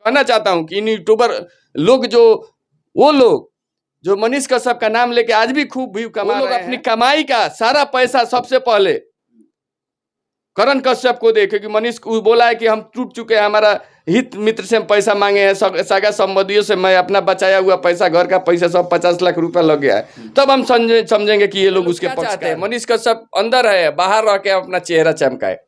कहना चाहता हूं कि इन यूट्यूबर लोग वो लोग जो मनीष कश्यप का नाम लेके आज भी खूब व्यू कमा रहे हैं, अपनी कमाई का सारा पैसा सबसे पहले करण कश्यप को दे, क्योंकि मनीष को बोला है कि हम टूट चुके हैं, हमारा हित मित्र से हम पैसा मांगे हैं, सगा संबंधियों से मैं अपना बचाया हुआ पैसा, घर का पैसा सब 50 लाख रुपया लग गया है, तब हम समझेंगे कि ये लोग उसके पक्ष चाहते हैं। मनीष कश्यप अंदर है, बाहर रह के अपना चेहरा चमकाए।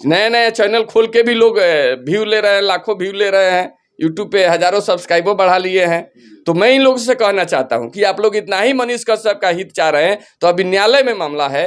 नए नए चैनल खोल के भी लोग व्यू ले रहे हैं, लाखों व्यू ले रहे हैं, यूट्यूब पे हजारों सब्सक्राइबर बढ़ा लिए हैं। तो मैं इन लोगों से कहना चाहता हूं कि आप लोग इतना ही मनीष कश्यप का हित चाह रहे हैं तो अभी न्यायालय में मामला है।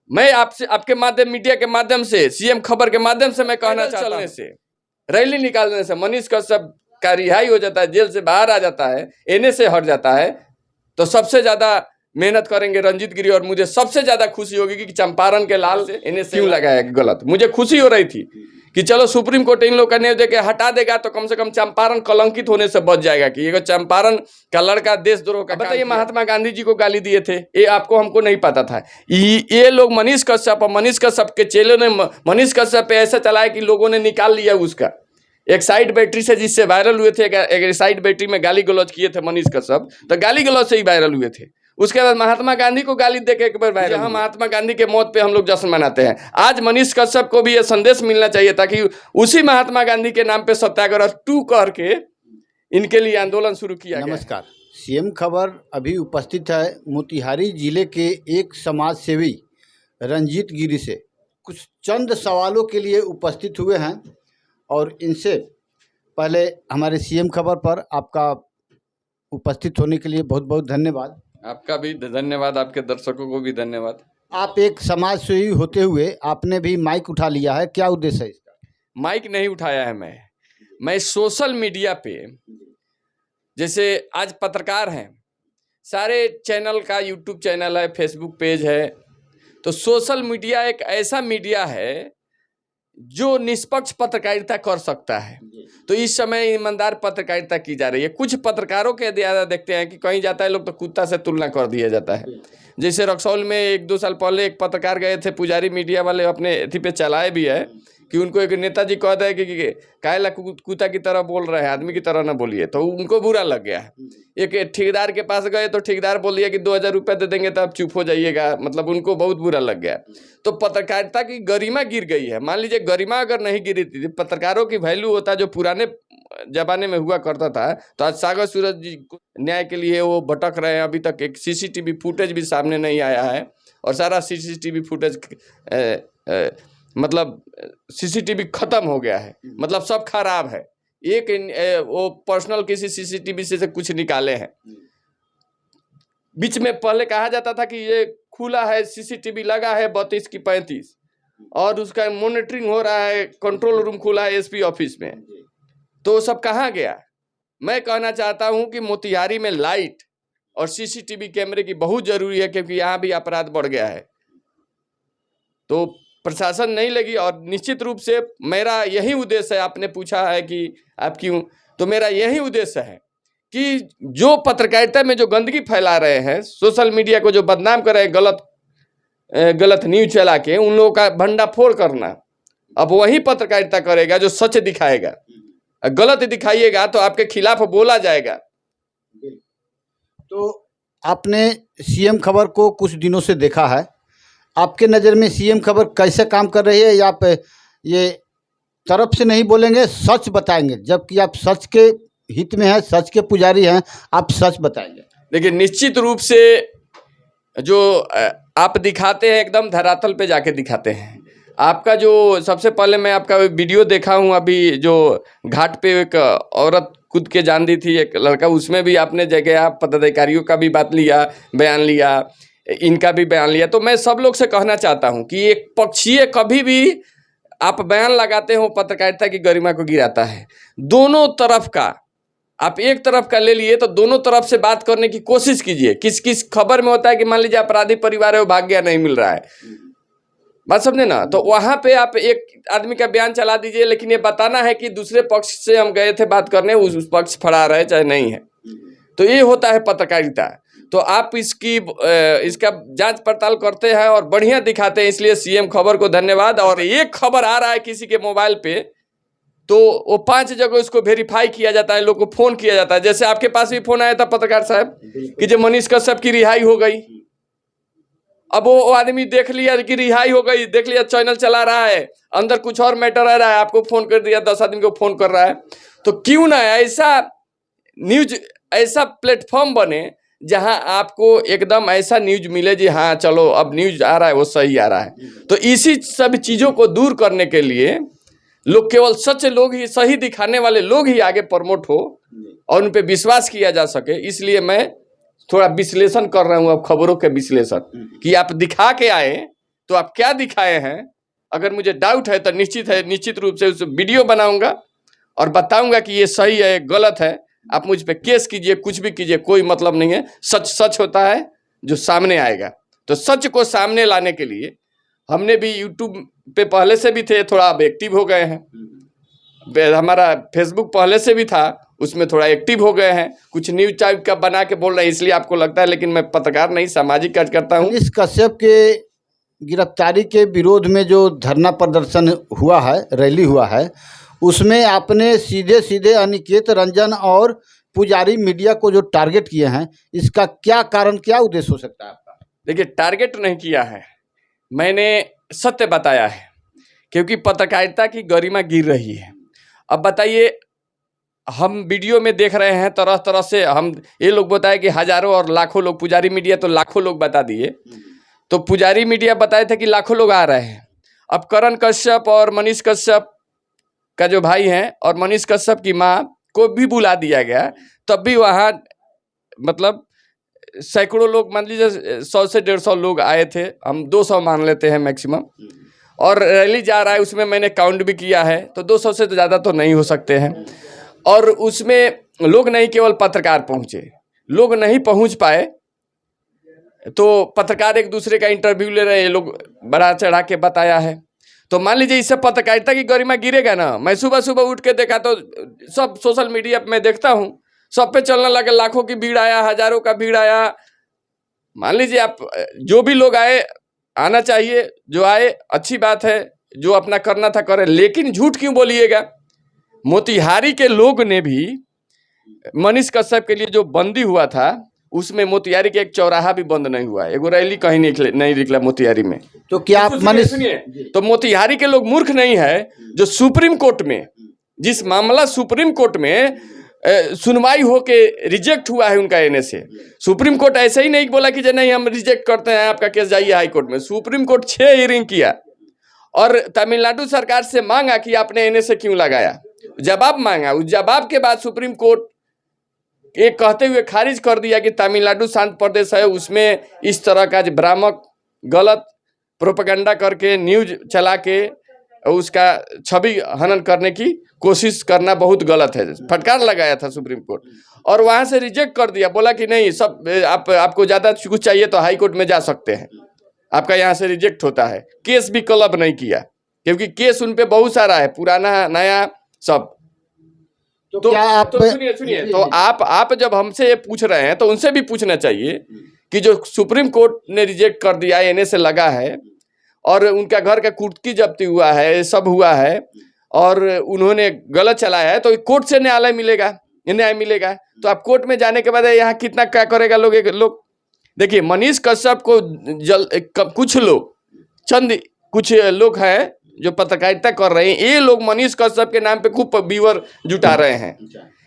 मैं आपसे, आपके माध्यम, मीडिया के माध्यम से, सीएम खबर के माध्यम से मैं कहना चाहता हूं, से रैली निकालने से मनीष कश्यप का रिहाई हो जाता है, जेल से बाहर आ जाता है, एनए से हट जाता है, तो सबसे ज्यादा मेहनत करेंगे रंजीत गिरी। और मुझे सबसे ज्यादा खुशी होगी कि चंपारण के लाल से एनए क्यों लगाया गलत। मुझे खुशी हो रही थी कि चलो सुप्रीम कोर्ट इन लोग का न्याय देके हटा देगा तो कम से कम चंपारण कलंकित होने से बच जाएगा कि ये चंपारण का लड़का देशद्रोह का। बताइए, महात्मा गांधी जी को गाली दिए थे, ये आपको हमको नहीं पता था। ये लोग मनीष कश्यप और मनीष कश्यप के चेलों ने मनीष कश्यप पे ऐसा चलाया कि लोगों ने निकाल लिया उसका एक साइड बैटरी से, जिससे वायरल हुए थे। एक साइड बैटरी में गाली गलौज किए थे मनीष कश्यप, तो गाली गलौज से ही वायरल हुए थे। उसके बाद महात्मा गांधी को गाली देके एक बार वायरल। हम महात्मा गांधी के मौत पे हम लोग जश्न मनाते हैं। आज मनीष कश्यप को भी ये संदेश मिलना चाहिए ताकि उसी महात्मा गांधी के नाम पे सत्याग्रह 2 करके इनके लिए आंदोलन शुरू किया गया। नमस्कार, सीएम खबर अभी उपस्थित है मोतिहारी जिले के एक समाज सेवी रंजीत गिरी से कुछ चंद सवालों के लिए उपस्थित हुए हैं और इनसे पहले हमारे सीएम खबर पर आपका उपस्थित होने के लिए बहुत बहुत धन्यवाद। आपका भी धन्यवाद, आपके दर्शकों को भी धन्यवाद। आप एक समाज सेवी होते हुए आपने भी माइक उठा लिया है, क्या उद्देश्य है इसका? माइक नहीं उठाया है मैं सोशल मीडिया पे, जैसे आज पत्रकार हैं, सारे चैनल का यूट्यूब चैनल है, फेसबुक पेज है, तो सोशल मीडिया एक ऐसा मीडिया है जो निष्पक्ष पत्रकारिता कर सकता है। तो इस समय ईमानदार पत्रकारिता की जा रही है। कुछ पत्रकारों के ज़्यादा देखते हैं कि कहीं जाता है लोग तो कुत्ता से तुलना कर दिया जाता है। जैसे रक्सौल में 1-2 साल पहले एक पत्रकार गए थे, पुजारी मीडिया वाले अपने एथी पे चलाए भी है कि उनको एक नेताजी कहता है कि काहेला कुत्ता की तरह बोल रहे हैं, आदमी की तरह ना बोलिए, तो उनको बुरा लग गया है। एक ठेकेदार के पास गए तो ठेकेदार बोल दिया कि 2000 रुपये दे देंगे तो आप चुप हो जाइएगा, मतलब उनको बहुत बुरा लग गया। तो पत्रकारिता की गरिमा गिर गई है। मान लीजिए गरिमा अगर नहीं गिरी थी, पत्रकारों की वैल्यू होता जो पुराने जमाने में हुआ करता था, तो आज सागर सूरज जी न्याय के लिए वो भटक रहे हैं। अभी तक एक सीसीटीवी फुटेज भी सामने नहीं आया है और सारा सीसीटीवी फुटेज मतलब सीसीटीवी खत्म हो गया है, मतलब सब खराब है। एक वो पर्सनल किसी सीसीटीवी से कुछ निकाले हैं। बीच में पहले कहा जाता था कि ये खुला है, सीसीटीवी लगा है 32 की 35 और उसका मॉनिटरिंग हो रहा है, कंट्रोल रूम खुला है एसपी ऑफिस में, तो सब कहाँ गया? मैं कहना चाहता हूं कि मोतिहारी में लाइट और सीसीटीवी कैमरे की बहुत जरूरी है, क्योंकि यहाँ भी अपराध बढ़ गया है। तो प्रशासन नहीं लगी और निश्चित रूप से मेरा यही उद्देश्य है। आपने पूछा है कि आप क्यों, तो मेरा यही उद्देश्य है कि जो पत्रकारिता में जो गंदगी फैला रहे हैं, सोशल मीडिया को जो बदनाम कर रहे हैं, गलत न्यूज चला के, उन लोगों का भंडाफोड़ करना। अब वही पत्रकारिता करेगा जो सच दिखाएगा, गलत दिखाइएगा तो आपके खिलाफ बोला जाएगा। तो आपने सीएम खबर को कुछ दिनों से देखा है, आपके नज़र में सीएम खबर कैसे काम कर रही है? या आप ये तरफ से नहीं बोलेंगे, सच बताएंगे, जबकि आप सच के हित में हैं, सच के पुजारी हैं, आप सच बताएंगे? देखिए, निश्चित रूप से जो आप दिखाते हैं एकदम धरातल पे जाके दिखाते हैं। आपका जो सबसे पहले मैं आपका वीडियो देखा हूँ, अभी जो घाट पे एक औरत कूद के जान दी थी, एक लड़का, उसमें भी आपने जगह आप पदाधिकारियों का भी बात लिया, बयान लिया, इनका भी बयान लिया। तो मैं सब लोग से कहना चाहता हूं कि एक पक्षीय कभी भी आप बयान लगाते हो पत्रकारिता की गरिमा को गिराता है। दोनों तरफ का, आप एक तरफ का ले लिए तो दोनों तरफ से बात करने की कोशिश कीजिए। किस खबर में होता है कि मान लीजिए अपराधी परिवार है, वो भाग गया, नहीं मिल रहा है, बात समझे ना, तो वहां पे आप एक आदमी का बयान चला दीजिए, लेकिन ये बताना है कि दूसरे पक्ष से हम गए थे बात करने, उस पक्ष फरार है चाहे नहीं है। तो ये होता है पत्रकारिता। तो आप इसका जांच पड़ताल करते हैं और बढ़िया दिखाते हैं, इसलिए सीएम खबर को धन्यवाद। और एक खबर आ रहा है किसी के मोबाइल पे तो वो 5 जगह उसको वेरीफाई किया जाता है, लोग को फोन किया जाता है। जैसे आपके पास भी फोन आया था पत्रकार साहब कि जो मनीष कश्यप की रिहाई हो गई। अब वो आदमी देख लिया कि रिहाई हो गई, देख लिया चैनल चला रहा है, अंदर कुछ और मैटर रह रहा है, आपको फोन कर दिया, 10 आदमी को फोन कर रहा है। तो क्यों ना ऐसा न्यूज, ऐसा प्लेटफॉर्म बने जहां आपको एकदम ऐसा न्यूज मिले जी हाँ चलो अब न्यूज आ रहा है वो सही आ रहा है। तो इसी सब चीज़ों को दूर करने के लिए लोग, केवल सच लोग ही, सही दिखाने वाले लोग ही आगे प्रमोट हो और उन पे विश्वास किया जा सके। इसलिए मैं थोड़ा विश्लेषण कर रहा हूँ अब, खबरों के विश्लेषण, कि आप दिखा के आए तो आप क्या दिखाए हैं। अगर मुझे डाउट है तो निश्चित रूप से उस वीडियो बनाऊंगा और बताऊंगा कि ये सही है गलत है। आप मुझ पे केस कीजिए, कुछ भी कीजिए, कोई मतलब नहीं है। सच सच होता है जो सामने आएगा। तो सच को सामने लाने के लिए हमने भी यूट्यूब पे पहले से भी थे, थोड़ा अब एक्टिव हो गए हैं। हमारा फेसबुक पहले से भी था, उसमें थोड़ा एक्टिव हो गए हैं। कुछ न्यूज टाइप का बना के बोल रहे हैं इसलिए आपको लगता है, लेकिन मैं पत्रकार नहीं, सामाजिक कार्य करता हूँ। मनीष कश्यप के गिरफ्तारी के विरोध में जो धरना प्रदर्शन हुआ है, रैली हुआ है, उसमें आपने सीधे सीधे अनिकेत रंजन और पुजारी मीडिया को जो टारगेट किए हैं, इसका क्या कारण, क्या उद्देश्य हो सकता है आपका? देखिए, टारगेट नहीं किया है, मैंने सत्य बताया है, क्योंकि पत्रकारिता की गरिमा गिर रही है। अब बताइए, हम वीडियो में देख रहे हैं तरह तरह से, हम ये लोग बताए कि हजारों और लाखों लोग, पुजारी मीडिया तो लाखों लोग बता दिए, तो पुजारी मीडिया बताए थे कि लाखों लोग आ रहे हैं। अब करण कश्यप और मनीष कश्यप का जो भाई हैं और मनीष कश्यप की माँ को भी बुला दिया गया, तब भी वहाँ मतलब सैकड़ों लोग, मान लीजिए 100 से 150 लोग आए थे, हम 200 मान लेते हैं मैक्सिमम। और रैली जा रहा है, उसमें मैंने काउंट भी किया है, तो 200 से तो ज़्यादा तो नहीं हो सकते हैं। और उसमें लोग नहीं, केवल पत्रकार पहुँचे, लोग नहीं पहुँच पाए, तो पत्रकार एक दूसरे का इंटरव्यू ले रहे हैं, ये लोग बढ़ा चढ़ा के बताया है। तो मान लीजिए इससे पत्रकारिता की गरिमा गिरेगा ना। मैं सुबह सुबह उठ के देखा तो सब सोशल मीडिया पे मैं देखता हूँ, सब पे चलने लगे, लाखों की भीड़ आया, हजारों का भीड़ आया। मान लीजिए आप, जो भी लोग आए, आना चाहिए, जो आए अच्छी बात है, जो अपना करना था करे, लेकिन झूठ क्यों बोलिएगा। मोतिहारी के लोग ने भी मनीष कश्यप के लिए जो बंदी हुआ था, उसमें मोतिहारी के एक चौराहा भी बंद नहीं हुआ है, एगो रैली कहीं नहीं निकला मोतिहारी में। तो क्या आप मनीष, तो मोतिहारी के लोग मूर्ख नहीं है जो सुप्रीम कोर्ट में, जिस मामला सुप्रीम कोर्ट में सुनवाई हो के रिजेक्ट हुआ है उनका एनए से, सुप्रीम कोर्ट ऐसे ही नहीं बोला कि जो नहीं हम रिजेक्ट करते हैं आपका केस, जाइए हाई कोर्ट में। सुप्रीम कोर्ट 6 हियरिंग किया और तमिलनाडु सरकार से मांगा कि आपने एनए से क्यों लगाया, जवाब मांगा। उस जवाब के बाद सुप्रीम कोर्ट एक कहते हुए खारिज कर दिया कि तमिलनाडु शांत प्रदेश है, उसमें इस तरह का भ्रामक गलत प्रोपेगेंडा करके न्यूज चला के उसका छवि हनन करने की कोशिश करना बहुत गलत है। फटकार लगाया था सुप्रीम कोर्ट और वहां से रिजेक्ट कर दिया, बोला कि नहीं सब आपको ज़्यादा कुछ चाहिए तो हाई कोर्ट में जा सकते हैं, आपका यहाँ से रिजेक्ट होता है। केस भी क्लब नहीं किया, क्योंकि केस उन पे बहुत सारा है, पुराना नया सब। तो क्या आप, तो सुनिए, तो आप जब हमसे ये पूछ रहे हैं तो उनसे भी पूछना चाहिए कि जो सुप्रीम कोर्ट ने रिजेक्ट कर दिया, एनए से लगा है और उनका घर का कुर्की जब्ती हुआ है, सब हुआ है और उन्होंने गलत चलाया है, तो कोर्ट से न्याय मिलेगा। तो आप कोर्ट में जाने के बाद यहाँ कितना क्या करेगा लोग। देखिए, मनीष कश्यप को कुछ लोग हैं जो पत्रकारिता कर रहे हैं, ये लोग मनीष कश्यप के नाम पे खूब व्यूअर जुटा रहे हैं।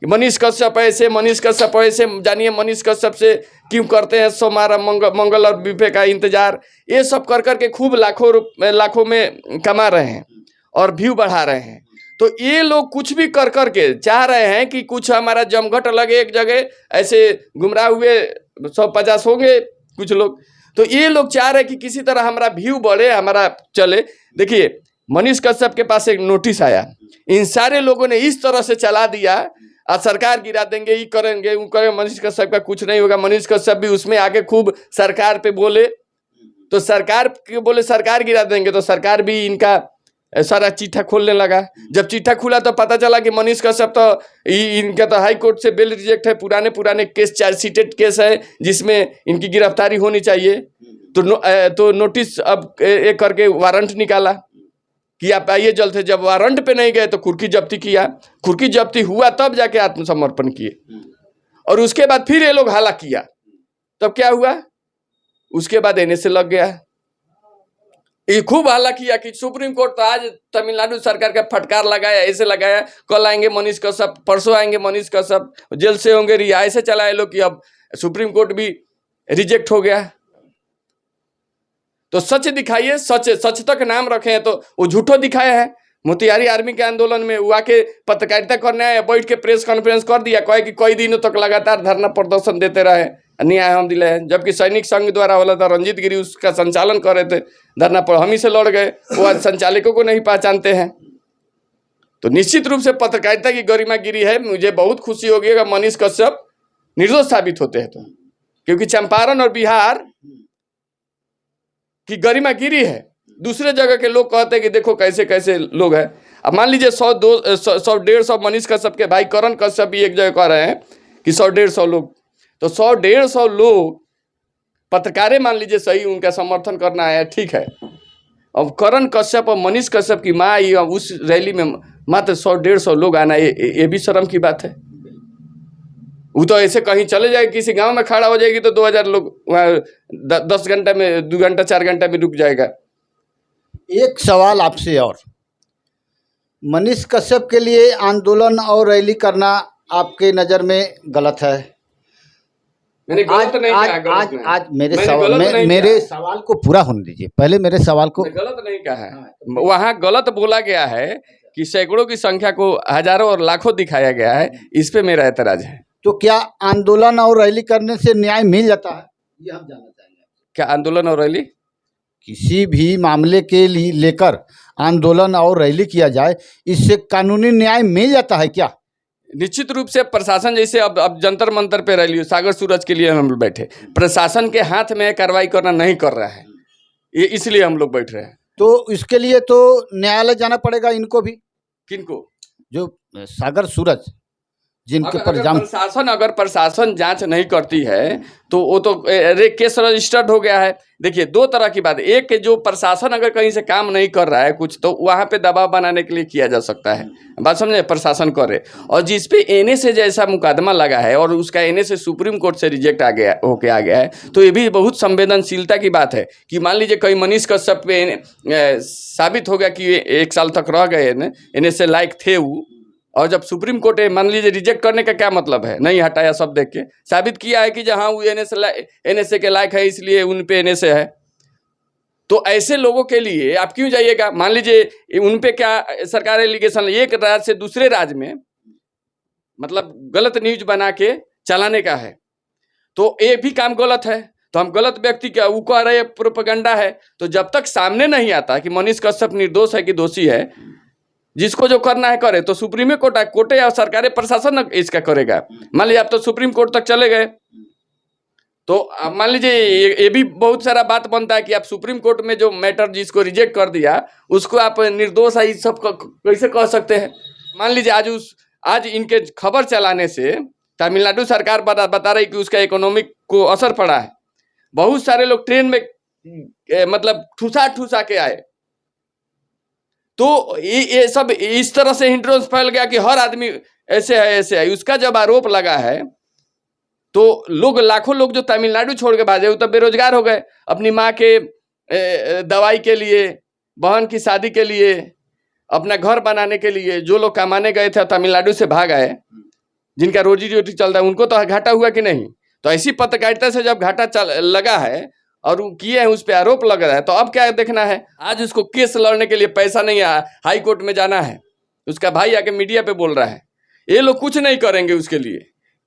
मनीष कश्यप ऐसे, मनीष कश्यप ऐसे, जानिए मनीष कश्यप से क्यों करते हैं सोमवार मंगल और बुफे का इंतजार, ये सब कर करके खूब लाखों में कमा रहे हैं और व्यू बढ़ा रहे हैं। तो ये लोग कुछ भी कर करके चाह रहे हैं कि कुछ हमारा जमघट लगे एक जगह, ऐसे गुमराह हुए 150 होंगे कुछ लोग, तो ये लोग चाह रहे हैं कि किसी तरह हमारा व्यू बढ़े, हमारा चले। देखिए, मनीष कश्यप के पास एक नोटिस आया, इन सारे लोगों ने इस तरह से चला दिया, आज सरकार गिरा देंगे, ये करेंगे वो करेंगे, मनीष कश्यप का कुछ नहीं होगा। मनीष कश्यप भी उसमें आगे खूब सरकार पे बोले, तो सरकार के बोले सरकार गिरा देंगे, तो सरकार भी इनका सारा चिट्ठा खोलने लगा। जब चिट्ठा खुला तो पता चला कि मनीष कश्यप तो इनका तो हाई कोर्ट से बेल रिजेक्ट है, पुराने केस, चार्जशीटेड केस है जिसमें इनकी गिरफ्तारी होनी चाहिए। तो नोटिस अब एक करके वारंट निकाला कि आप आइए जल्द से, जब वारंट पे नहीं गए तो कुर्की जब्ती किया, कुर्की जब्ती हुआ तब जाके आत्मसमर्पण किए, और उसके बाद फिर ये लोग हल्ला किया, तब क्या हुआ, उसके बाद एनएसए लग गया। ये खूब हल्ला किया कि सुप्रीम कोर्ट तो आज तमिलनाडु सरकार का फटकार लगाया, ऐसे लगाया, कल आएंगे मनीष कश्यप, परसों आएंगे मनीष कश्यप, जेल से होंगे रिहा, ऐसे चलाए लोग कि अब सुप्रीम कोर्ट भी रिजेक्ट हो गया। तो सच दिखाइए, सच तक नाम रखे हैं, तो वो झूठो दिखाया है। मोतिहारी आर्मी के आंदोलन में वो आके पत्रकारिता करने आए, बैठ के प्रेस कॉन्फ्रेंस कर दिया, कहे कि कई दिनों तक लगातार धरना प्रदर्शन देते रहे, न्याय हम दिलाए, जबकि सैनिक संघ द्वारा वाला था, रंजीत गिरी उसका संचालन कर रहे थे, धरना पर हम ही से लड़ गए, वो आज संचालकों को नहीं पहचानते हैं। तो निश्चित रूप से पत्रकारिता की गरिमा गिरी है। मुझे बहुत खुशी होगी अगर मनीष कश्यप निर्दोष साबित होते हैं तो, क्योंकि चंपारण और बिहार की गरिमा गिरी है। दूसरे जगह के लोग कहते हैं कि देखो कैसे कैसे लोग हैं। अब मान लीजिए 100-150 मनीष कश्यप के भाई करण कश्यप भी एक जगह कह रहे हैं कि 100-150 लोग, तो 100-150 लोग पत्रकारें मान लीजिए सही उनका समर्थन करना है, ठीक है। अब करण कश्यप और मनीष कश्यप की माँ आई, उस रैली में मात्र 100-150 लोग आना, ये भी शर्म की बात है। वो तो ऐसे कहीं चले जाएगी, किसी गांव में खड़ा हो जाएगी तो 2000 लोग वहाँ 10 घंटे में, 2 घंटा 4 घंटा में रुक जाएगा। एक सवाल आपसे और, मनीष कश्यप के लिए आंदोलन और रैली करना आपके नज़र में गलत है? मैंने गलत नहीं कहा, आज मेरे सवाल को पूरा होने दीजिए, पहले मेरे सवाल को। गलत नहीं कहा है, वहाँ गलत बोला गया है कि सैकड़ों की संख्या को हजारों और लाखों दिखाया गया है, इस पे मेरा एतराज है। तो क्या आंदोलन और रैली करने से न्याय मिल जाता है, ये हम जानना चाहेंगे। क्या आंदोलन और रैली, किसी भी मामले के लिए लेकर आंदोलन और रैली किया जाए, इससे कानूनी न्याय मिल जाता है क्या? निश्चित रूप से प्रशासन, जैसे अब जंतर मंतर पे रैली, सागर सूरज के लिए हम लोग बैठे, प्रशासन के हाथ में कार्रवाई करना नहीं कर रहा है, ये इसलिए हम लोग बैठ रहे हैं। तो इसके लिए तो न्यायालय जाना पड़ेगा इनको भी। किनको? जो सागर सूरज जिनके पर अगर प्रशासन जांच नहीं करती है तो वो तो केस रजिस्टर्ड हो गया है। देखिए, दो तरह की बात, एक जो प्रशासन अगर कहीं से काम नहीं कर रहा है कुछ, तो वहाँ पे दबाव बनाने के लिए किया जा सकता है, बात समझे, प्रशासन करे। और जिस पे एनएसए जैसा मुकदमा लगा है और उसका एनएसए सुप्रीम कोर्ट से रिजेक्ट आ गया है, तो ये भी बहुत संवेदनशीलता की बात है कि मान लीजिए कहीं मनीष कश्यप पे साबित हो गया कि 1 साल तक रह गए एनएसए लायक थे वो, और जब सुप्रीम कोर्ट मान लीजिए रिजेक्ट करने का क्या मतलब है, नहीं हटाया, सब देख के साबित किया है कि जहाँ वो एनएसए के लायक है इसलिए उन पे एनएसए है, तो ऐसे लोगों के लिए आप क्यों जाइएगा? मान लीजिए उन पे क्या सरकार एलिगेशन, एक राज्य से दूसरे राज्य में मतलब गलत न्यूज बना के चलाने का है, तो ये भी काम गलत है। तो हम गलत व्यक्ति क्या, वो कह रहे प्रोपेगेंडा है, तो जब तक सामने नहीं आता कि मनीष कश्यप निर्दोष है कि दोषी है, जिसको जो करना है करे, तो सुप्रीम कोर्ट या सरकारी प्रशासन इसका करेगा। मान लीजिए आप तो सुप्रीम कोर्ट तक चले गए, तो मान लीजिए ये भी बहुत सारा बात बनता है कि आप सुप्रीम कोर्ट में जो मैटर जिसको रिजेक्ट कर दिया उसको आप निर्दोष है, इस सब कैसे कह सकते हैं? मान लीजिए आज इनके खबर चलाने से तमिलनाडु सरकार बता रही कि उसका इकोनॉमिक को असर पड़ा है। बहुत सारे लोग ट्रेन में मतलब ठूसा के आए, तो ये सब इस तरह से इंट्रोस फैल गया कि हर आदमी ऐसे है। उसका जब आरोप लगा है तो लोग, लाखों लोग जो तमिलनाडु छोड़ के भागे वो तो बेरोजगार हो गए, अपनी माँ के दवाई के लिए, बहन की शादी के लिए, अपना घर बनाने के लिए जो लोग कमाने गए थे तमिलनाडु से भाग आए, जिनका रोजी रोटी चलता है, उनको तो घाटा हुआ कि नहीं? तो ऐसी पत्रकारिता से जब घाटा लगा है और किए हैं, उस पर आरोप लग रहा है, तो अब क्या देखना है? आज उसको केस लड़ने के लिए पैसा नहीं आया, हाई कोर्ट में जाना है, उसका भाई आके मीडिया पे बोल रहा है। ये लोग कुछ नहीं करेंगे उसके लिए,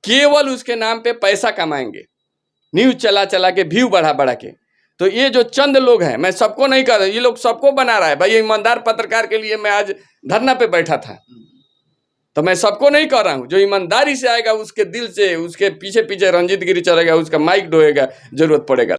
केवल उसके नाम पे पैसा कमाएंगे, न्यूज चला के, व्यू बढ़ा के। तो ये जो चंद लोग हैं, मैं सबको नहीं कर रहा, ये लोग सबको बना रहा है। भाई ईमानदार पत्रकार के लिए मैं आज धरना पे बैठा था, तो मैं सबको नहीं कर रहा हूँ। जो ईमानदारी से आएगा उसके दिल से, उसके पीछे रंजीत गिरी चलेगा, उसका माइक ढोएगा, जरूरत पड़ेगा।